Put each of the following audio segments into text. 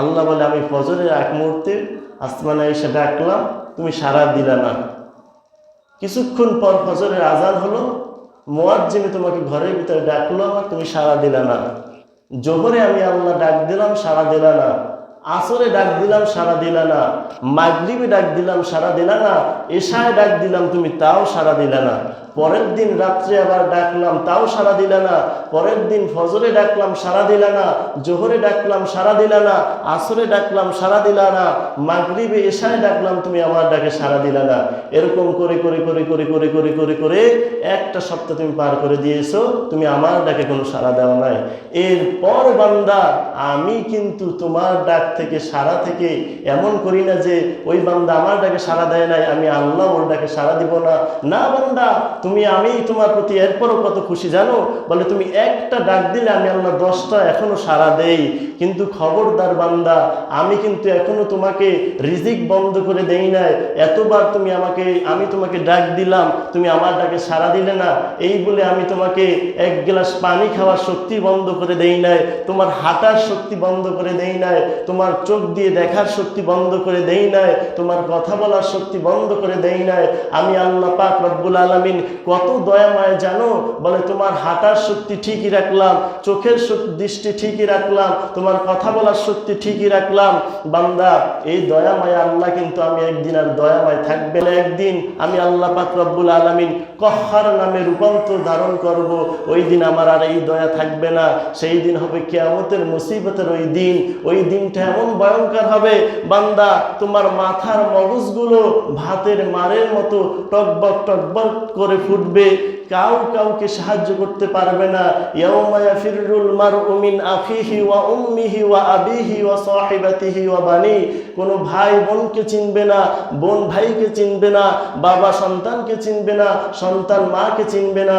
আল্লাহ বলে, আমি ফজরের এক মুহূর্তে আসমানে এসে ডাকলাম, তুমি সাড়া দিলা না। কিছুক্ষণ পর ফজরের আজান হলো, মুয়াজ্জিন তোমাকে ঘরের ভিতরে ডাকলো, আমার তুমি সাড়া দিলা না। জোহরে আমি আল্লাহ ডাক দিলাম, সাড়া দিলা না। আসরে ডাক দিলাম, সাড়া দিলা না। মাগরিবে ডাক দিলাম, সাড়া দিলা না। এশায় ডাক দিলাম, তুমি তাও সাড়া দিলা না। পরের দিন রাত্রে আবার ডাকলাম, তাও সাড়া দিলা না। পরের দিন ফজরে ডাকলাম, সাড়া দিলা না। জোহরে ডাকলাম, সাড়া দিলা না। আসরে ডাকলাম, সাড়া দিলা না। মাগরিবে এশায় ডাকলাম, তুমি আমার ডাকে সাড়া দিলা না। এরকম করে করে করে করে করে করে করে করে একটা সপ্তাহ তুমি পার করে দিয়েছো, তুমি আমার ডাকে কোনো সাড়া দেওয়া নাই। এরপর বান্দা, আমি কিন্তু তোমার ডাক থেকে সাড়া থেকে এমন করি না যে ওই বান্দা আমার ডাকে সাড়া দেয় নাই, আমি আল্লাহ ওর ডাকে সাড়া দিব না। না বান্দা, আমি তোমার প্রতি এরপরও কত খুশি জানো, বলে তুমি একটা ডাক দিলে আমি আল্লাহ 10টা এখনো সাড়া দেই। কিন্তু খবরদার বান্দা, আমি কিন্তু এখনো তোমাকে রিজিক বন্ধ করে দেই নাই। এতবার আমি তোমাকে ডাক দিলাম, তুমি আমার ডাকে সাড়া দিলে না, এই বলে আমি তোমাকে এক গ্লাস পানি খাওয়ার শক্তি বন্ধ করে দেই নাই, তোমার হাঁটার শক্তি বন্ধ করে দেই নাই, তোমার চোখ দিয়ে দেখার শক্তি বন্ধ করে দেই নাই, তোমার কথা বলার শক্তি বন্ধ করে দেই নাই। আমি আল্লাহ পাক রব্বুল আলামিন কত দয়াময় জানো, বলে তোমার হাঁটার শক্তি ঠিকই রাখলাম, চোখের দৃষ্টি ঠিকই রাখলাম, তোমার কথা বলার শক্তি ঠিকই রাখলাম। বান্দা, এই দয়াময় আল্লাহ কিন্তু আমি একদিন আর দয়াময় থাকবে না। একদিন আমি আল্লাহ পাক রব্বুল আলামিন কহ্হার নামে রূপান্তর ধারণ করব। ওই দিন আমার আর এই দয়া থাকবে না। সেই দিন হবে কিয়ামতের মুসিবতের ওই দিন। ওই দিনটা এমন ভয়ঙ্কর হবে বান্দা, তোমার মাথার মগজগুলো ভাতের মারের মতো টকবক টকবক করে ফুটবে, কাউকে সাহায্য করতে পারবে না। ইয়াউমা ইয়াফিরুল মারউ মিন আখিহি ওয়া উম্মিহি ওয়া আবিহি ওয়া সাহিবাতিহি ওয়া বানি। কোনো ভাই বোনকে চিনবে না, বোন ভাইকে চিনবে না, বাবা সন্তানকে চিনবে না, সন্তান মাকে চিনবে না।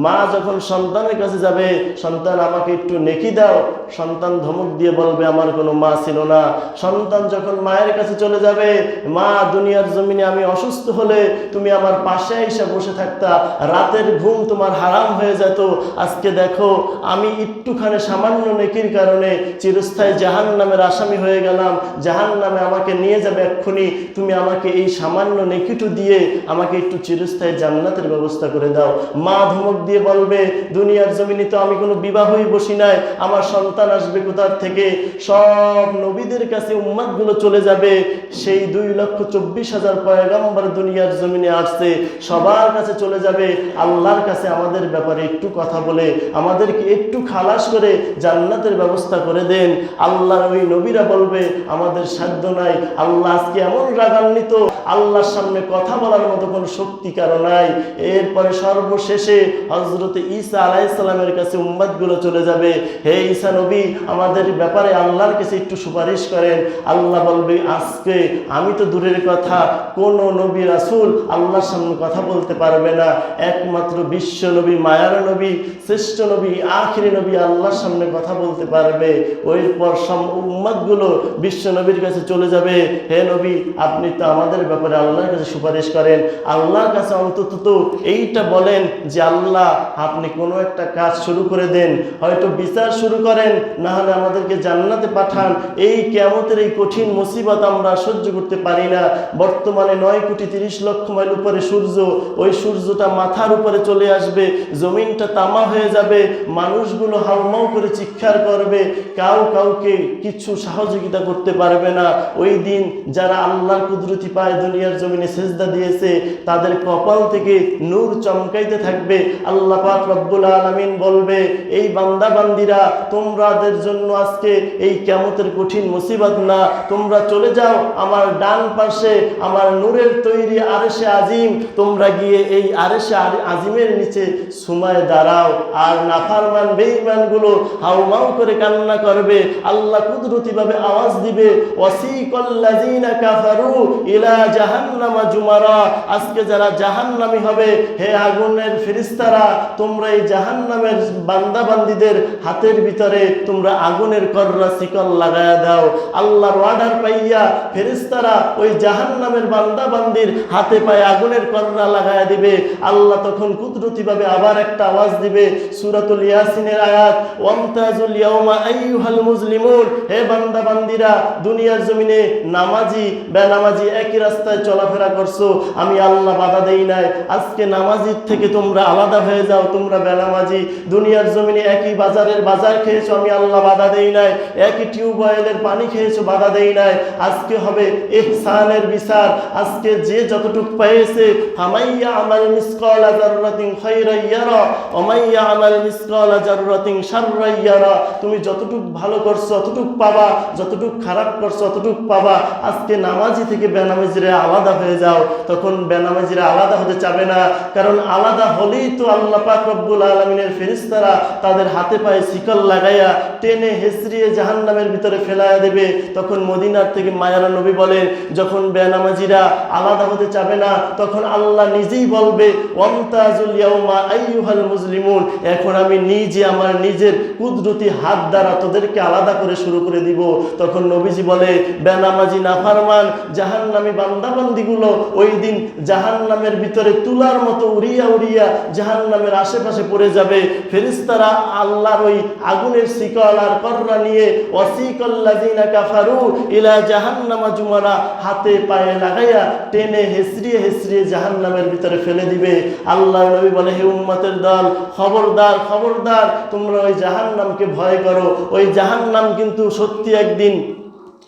মা যখন সন্তানের কাছে যাবে, সন্তান আমাকে একটু নেকি দাও, সন্তান ধমক দিয়ে বলবে আমার কোনো মা ছিল না। সন্তান যখন মায়ের কাছে চলে যাবে, মা দুনিয়ার জমিনে আমি অসুস্থ হলে তুমি আমার পাশে এসে বসে থাকতা, রাতের ঘুম তোমার হারাম হয়ে যেত। আজকে দেখো, আমি একটুখানি সামান্য নেকির কারণে চিরস্থায়ী জাহান্নামের আসামি হয়ে গেলাম। জাহান্নামে আমাকে নিয়ে যাবে এক্ষুনি, তুমি আমাকে এই সামান্য নেকিটু দিয়ে আমাকে একটু চিরস্থায়ী জান্নাতের ব্যবস্থা করে দাও। মা ধমক দিয়ে বলবে, দুনিয়ার জমিনে তো আমি কোনো বিবাহই বসি নাই, আমার সন্তান আসবে কোথার থেকে? সব নবীদের কাছে উম্মতগুলো চলে যাবে। সেই 2,24,000 পয়গম্বর দুনিয়ার জমিনে আসছে, সবার কাছে চলে যাবে। আল্লাহর কাছে আমাদের ব্যাপারে একটু কথা বলে আমাদেরকে একটু খালাস করে জান্নাতের ব্যবস্থা করে দেন। আল্লাহর ওই নবীরা বলবে, আমাদের সাধ্য নাই। আল্লাহ আজকে এমন রাগান্বিত, আল্লাহর সামনে কথা বলার মতো কোনো শক্তি কারো নাই। এরপরে সর্বশেষে হযরত ঈসা আলাইহিস সালামের কাছে উম্মতগুলো চলে যাবে, হে ঈসা নবী, আমাদের ব্যাপারে আল্লাহর কাছে একটু সুপারিশ করেন। আল্লাহ বলবে, আজকে আমি তো দূরের কথা, কোন নবী রাসূল আল্লাহর সামনে কথা বলতে পারবে না। একমাত্র বিশ্ব নবী, মায়ার নবী, শ্রেষ্ঠ নবী, আখিরি নবী আল্লাহর সামনে কথা বলতে পারবে। ওই পর উম্মতগুলো বিশ্ব নবীর কাছে চলে যাবে, হে নবী, আপনি তো আমাদের ব্যাপারে আল্লাহর কাছে সুপারিশ করেন। আল্লাহর কাছে অন্তত তো এইটা বলেন যে আল্লাহ, আপনি কোনো একটা কাজ শুরু করে দেন, হয়তো বিচার শুরু করেন, না হলে আমাদেরকে জান্নাতে পাঠান। এই কিয়ামতের এই কঠিন মুসিবত আমরা সহ্য করতে পারি না। বর্তমানে 9,30,00,000 মাইল উপরে সূর্য, ওই সূর্যটা মাথার উপরে চলে আসবে, জমিনটা তামা হয়ে যাবে, মানুষগুলো হাউমাউ করে চিৎকার করবে, কাউকে কিছু সহযোগিতা করতে পারবে না। ওই দিন যারা আল্লাহর কুদরতি পায় দুনিয়ার জমিনে সেজদা দিয়েছে, তাদের কপাল থেকে নূর চমকাইতে থাকবে। আল্লাহ পাক রব্বুল আলামিন বলবে, এই বান্দা বান্দিরা, তোমাদের জন্য আজকে এই কিয়ামতের কঠিন মুসিবত না, তোমরা চলে যাও আমার ডান পাশে, আমার নূরের তৈরি আরশে আজিম, তোমরা গিয়ে এই আরশে আজিমের নিচে সুমায় দাঁড়াও। আর নাফরমান বেঈমানগুলো হাউমাউ করে কান্না করবে, আল্লাহ কুদরতিভাবে আওয়াজ দিবে, ওয়াসিকাল্লাযিনা কাফারু ইলা জাহান্নামা জুমারা। আজকে যারা জাহান্নামী হবে, হে আগুনের ফেরেশতারা, তোমরা এই জাহান্নামের বান্দা বান্দীদের হাতের ভিতরে তোমরা আগুনের কররা শিকল লাগায়া দাও। আল্লাহর অর্ডার পাইয়া ফেরেশতারা ওই জাহান্নামের বান্দা বান্দির হাতে পায়ে আগুনের কররা লাগায়া দিবে। আল্লাহ তখন কুদরতিভাবে আবার একটা আওয়াজ দিবে, সূরাতুল ইয়াসিনের আয়াত, ওয়ামতাজুল ইয়াউমা আইয়ুহাল মুজলিমুন, হে বান্দা বান্দিরা, দুনিয়ার জমিনে নামাজি বেনামাজি একই রাস্তায় চলাফেরা করছো, আমি আল্লাহ বাধা দেই নাই, আজকে নামাজির থেকে তোমরা আলাদা হয়ে যাও, তোমরা বেনামাজি। দুনিয়ার জমিনে একই বাজারের বাজার খেয়েছো, আমি আল্লাহ বাধা দেই নাই, একই টিউবওয়েলের পানি খেয়েছো, বাধা দেই নাই। আজকে হবে ইহসানের বিচার। আজকে যে যতটুক পেয়েছে, ফামাইয়া আমাল মিসকালা যাররাতিন খায়রান ইয়ারা ওয়া মাইয়া আমাল মিসকালা যাররাতিন শাররান ইয়ারা, তুমি যতটুক ভালো করছো ততটুক পাবা, যতটুক খারাপ করছো ততটুক পাবা। আজকে নামাজি থেকে বেনামাজিরা আলাদা হয়ে যাও, তখন বেনামাজিরা আলাদা হতে চাবে না, কারণ আলাদা হলেই তো আল্লাহ পাক রব্বুল আলামিনের ফেরেশতারা তাদের হাতে পায়ে শিকল লাগাইয়া টেনে হেসড়িয়ে জাহান্নামের ভিতরে ফেলাইয়া দেবে। তখন মদিনার থেকে মায়ারা নবী বলেন, যখন বেনামাজিরা আলাদা হতে চাবে না, তখন আল্লাহ নিজেই বলবে, ওয়ামতাজুল ইয়াউমা আইয়ুহাল মুজলিমুন, এখন আমি নিজে আমার নিজের কুদরতি হাত দ্বারা তোদেরকে আলাদা করে শুরু করে দিব। তখন নবীজি বলে, বেনামাজি নাফরমান জাহান্নামী বান্দাবান্দিগুলো ওই দিন জাহান্নামের ভিতরে তুলার মতো উড়িয়া উড়িয়া জাহান্নামের আশেপাশে পড়ে যাবে। ফেরেশতারা আল্লাহর ওই আগুনের শিকল আর কররা নিয়ে ওয়াসিকাল্লাযিনা কাফারু ইলা জাহান্নামা জুমারা হাতে পায়ে লাগাইয়া টেনে হেসড়িয়ে হেসড়িয়ে জাহান্নামের ভিতরে ফেলে দিবে। আল্লাহর নবী বলে, হে উম্মতের দল, খবরদার খবরদার, তোমরা ওই জাহান্নামকে ভয় করো। ওই জাহান্নাম কিন্তু সত্যি একদিন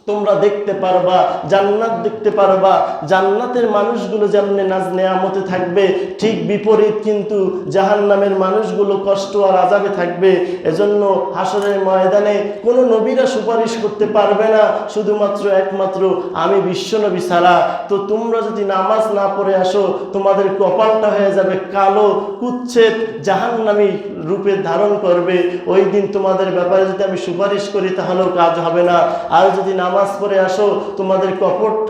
তোমরা দেখতে পারবা, জান্নাত দেখতে পারবা। জান্নাতের মানুষগুলো যেমন নাজ নেয়ামতে থাকবে, ঠিক বিপরীত কিন্তু জাহান্নামের মানুষগুলো কষ্ট আর আযাবে থাকবে। এজন্য হাসরের ময়দানে কোনো নবীরা সুপারিশ করতে পারবে না, শুধুমাত্র একমাত্র আমি বিশ্বনবী ছাড়া। তো তোমরা যদি নামাজ না পড়ে আসো, তোমাদের কপালটা হয়ে যাবে কালো, কুচ্ছেদ, জাহান্নামী রূপে ধারণ করবে। ওই দিন তোমাদের ব্যাপারে যদি আমি সুপারিশ করি তাহলেও কাজ হবে না। আর যদি নামাজ পড়ে আসো, তোমাদের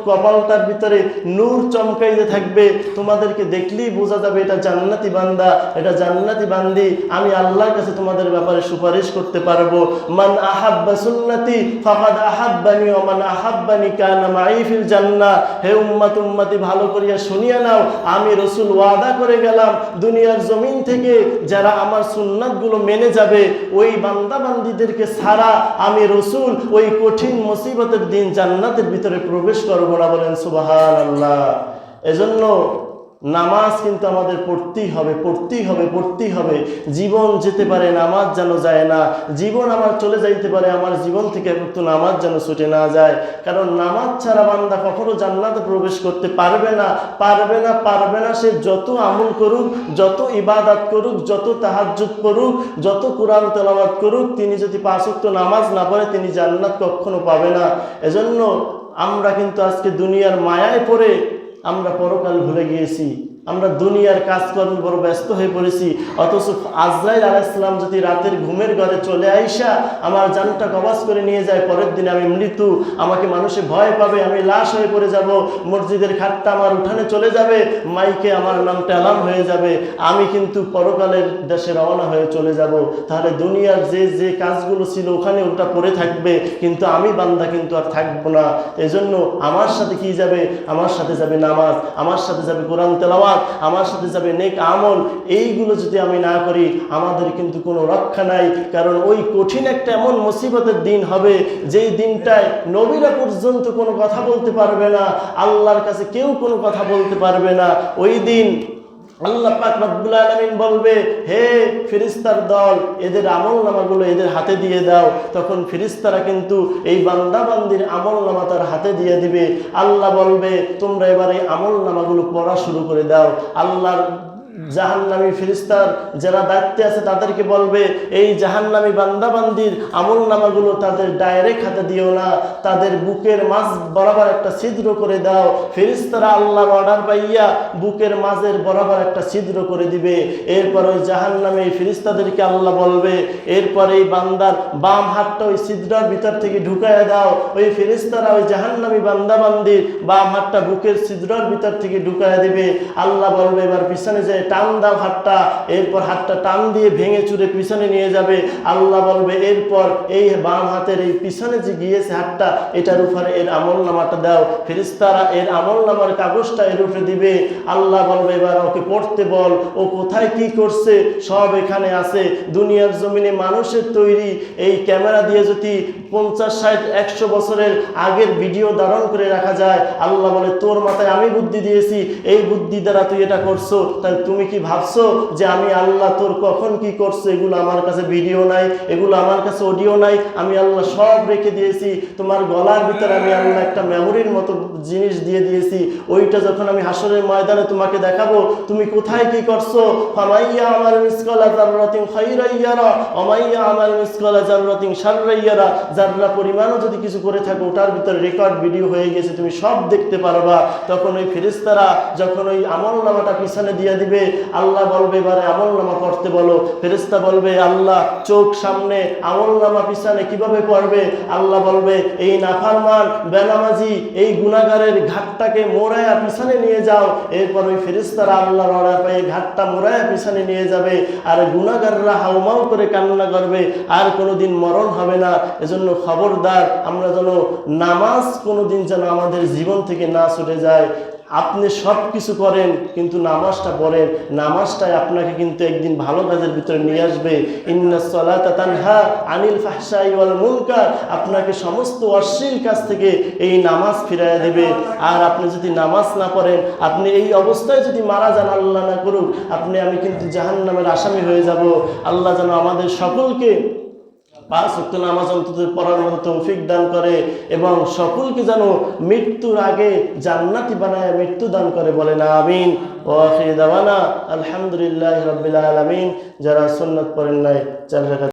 কপালটার ভিতরে নূর চমকাইতে থাকবে, তোমাদেরকে দেখলেই বোঝা যাবে এটা জান্নাতি বান্দা, এটা জান্নাতি বান্দি। আমি আল্লাহর কাছে তোমাদের ব্যাপারে সুপারিশ করতে পারবো। মান আহাব্বা সুন্নতি ফাকাদ আহাব্বানি ওয়া মান আহাব্বানি কানা মাই ফিল জান্নাহ। হে উম্মত উম্মতি, ভালো করিয়া শুনিয়া নাও, আমি রাসূল ওয়াদা করে গেলাম, দুনিয়ার জমিন থেকে যারা আমার সুন্নাতগুলো মেনে যাবে, ওই বান্দা বান্দীদেরকে ছাড়া আমি রাসূল ওই কঠিন মুসিবতের দিন জান্নাতের ভিতরে প্রবেশ করব না। বলেন সুবহানাল্লাহ। এজন্য নামাজ কিন্তু আমাদের পড়তেই হবে, পড়তেই হবে, পড়তেই হবে। জীবন যেতে পারে, নামাজ যেন যায় না। জীবন আমার চলে যাইতে পারে, আমার জীবন থেকে একটু নামাজ যেন ছুটে না যায়। কারণ নামাজ ছাড়া বান্দা কখনো জান্নাতে প্রবেশ করতে পারবে না, পারবে না, পারবে না। সে যত আমল করুক, যত ইবাদত করুক, যত তাহাজ্জুদ করুক, যত কোরআন তেলাওয়াত করুক, তিনি যদি 5 ওয়াক্ত নামাজ না পড়ে, তিনি জান্নাত কখনো পাবে না। এজন্য আমরা কিন্তু আজকে দুনিয়ার মায়ায় পড়ে আমরা পরকাল ভুলে গিয়েছি। আমরা দুনিয়ার কাজকর্মে বড় ব্যস্ত হয়ে পড়েছি। অথচ আজরাইল আলাইহিস সালাম যদি রাতের ঘুমের ঘরে চলে আইসা আমার জানটা কবজ করে নিয়ে যায়, পরের দিন আমি মৃত্যু, আমাকে মানুষে ভয় পাবে, আমি লাশ হয়ে পড়ে যাব, মসজিদের খাটটা আমার উঠানে চলে যাবে, মাইকে আমার নামটা অ্যালার্ম হয়ে যাবে, আমি কিন্তু পরকালের দেশে রওনা হয়ে চলে যাব। তাহলে দুনিয়ার যে যে কাজগুলো ছিল ওখানে ওটা পড়ে থাকবে, কিন্তু আমি বান্দা কিন্তু আর থাকবো না। এজন্য আমার সাথে কি যাবে? আমার সাথে যাবে নামাজ, আমার সাথে যাবে কোরআন তেলাওয়াত, আমার সাথে যাবে নেক আমল। এইগুলো যদি আমি না করি, আমাদের কিন্তু কোনো রক্ষা নাই। কারণ ওই কঠিন একটা এমন মুসিবতের দিন হবে, যেই দিনটায় নবীরা পর্যন্ত কোনো কথা বলতে পারবে না, আল্লাহর কাছে কেউ কোনো কথা বলতে পারবে না। ওই দিন আল্লাহ পাক রব্বুল আলামিন বলবে, হে ফেরেশতার দল, এদের আমলনামাগুলো এদের হাতে দিয়ে দাও। তখন ফেরেশতারা কিন্তু এই বান্দা বান্দির আমলনামা তার হাতে দিয়ে দিবে। আল্লাহ বলবে, তোমরা এবার এই আমলনামাগুলো পড়া শুরু করে দাও। আল্লাহর জাহান্নামী ফেরেশতার যারা দায়িত্বে আছে তাদেরকে বলবে, এই জাহান্নামী বান্দাবান্দির আমলনামাগুলো তাদের ডাইরেক্ট হাতে দিও না, তাদের বুকের মাঝ বরাবর একটা ছিদ্র করে দাও। ফেরেশতারা আল্লাহর অর্ডার পাইয়া বুকের মাঝের বরাবর একটা ছিদ্র করে দিবে। এরপর ওই জাহান্নামী ফেরেশতাদেরকে আল্লাহ বলবে, এরপর এই বান্দার বাম হাতটা ওই ছিদ্রের ভিতর থেকে ঢুকাইয়া দাও। ওই ফেরেশতারা ওই জাহান্নামী বান্দাবান্দির বাম হাতটা বুকের ছিদ্রের ভিতর থেকে ঢুকাইয়া দিবে। আল্লাহ বলবে, এবার পিছনে যে টান দাও হাতটা, এরপর হাতটা টান দিয়ে ভেঙে চুরে পিছনে নিয়ে যাবে। আল্লাহ বলবে এরপর এই বাম হাতের এই পিছনে যে গিয়েছে হাতটা, এটার উপরে এর আমল নামাটা দাও। ফেরেশতারা এর আমল নামার কাগজটা এর উপরে দিবে। আল্লাহ বলবে এবার ওকে পড়তে বল, ও কোথায় কি করছে সব এখানে আছে। দুনিয়ার জমিনে মানুষের তৈরি এই ক্যামেরা দিয়ে যদি 50, 60, 100 বছরের আগের ভিডিও ধারণ করে রাখা যায়, আল্লাহ বলে তোর মাথায় আমি বুদ্ধি দিয়েছি, এই বুদ্ধি দ্বারা তুই এটা করছো। তাই তুমি কি ভাবছো যে আমি আল্লাহ তোর কখন কি করছো এগুলো আমার কাছে ভিডিও নাই, এগুলো আমার কাছে অডিও নাই? আমি আল্লাহ সব রেখে দিয়েছি। তোমার গলার ভিতরে আমি আল্লাহ একটা মেমোরির মতো জিনিস দিয়ে দিয়েছি। ওইটা যখন আমি হাসরের ময়দানে তোমাকে দেখাবো, তুমি কোথায় কি করছো। ফামাইয়া আমাল মিসকালা যাররাতিন খাইরান ইয়ারা ওয়া মাইয়া আমাল মিসকালা যাররাতিন শাররান ইয়ারা। যাররা পরিমাণও যদি কিছু করে থাকো ওটার ভিতরে রেকর্ড ভিডিও হয়ে গেছে, তুমি সব দেখতে পারবা। তখন ওই ফেরেশতারা যখন ওই আমল নামাটা পিছনে দিয়ে দিবে, আল্লাহ বলবে এবারে আমল নামা পড়তে বলো। ফেরেশতা বলবে আল্লাহ চোখ সামনে, আমল নামা পিছনে কিভাবে পড়বে? আল্লাহ বলবে এই নাফরমান বেনামাজি এই গুনাহগারের ঘাটটাকে মোড়ায়া পিছনে নিয়ে যাও। এরপর ওই ফেরেশতারা আল্লাহর অর্ডার পেয়ে ঘাটটা মোড়ায়া পিছনে নিয়ে যাবে, আর গুনাহগাররা হাউমাউ করে কান্না করবে, আর কোনোদিন মরণ হবে না। এজন্য খবরদার আমরা যেন নামাজ কোনোদিন যেন আমাদের জীবন থেকে না ছুটে যায়। আপনি সব কিছু করেন কিন্তু নামাজটা পড়েন, নামাজটাই আপনাকে কিন্তু একদিন ভালো কাজের ভিতরে নিয়ে আসবে। ইন্নাস সালাতা তানহা আনিল ফাহশাই ওয়াল মুনকার, আপনাকে সমস্ত অশ্লীল কাজ থেকে এই নামাজ ফিরাইয়া দেবে। আর আপনি যদি নামাজ না পড়েন, আপনি এই অবস্থায় যদি মারা যান, আল্লাহ না করুক, আমি কিন্তু জাহান্নামের আসামি হয়ে যাব। আল্লাহ যেন আমাদের সকলকে 5 ওয়াক্ত নামাজ অন্তত পড়ার মতো তৌফিক দান করে, এবং সকলকে যেন মৃত্যুর আগে জান্নাতি বানায় মৃত্যু দান করে, বলেন আমিন। ওয়া আখিরু দাওয়ানা আলহামদুলিল্লাহি রাব্বিল আলামিন। যারা সুন্নাত পড়েন নাই 4 রাকাত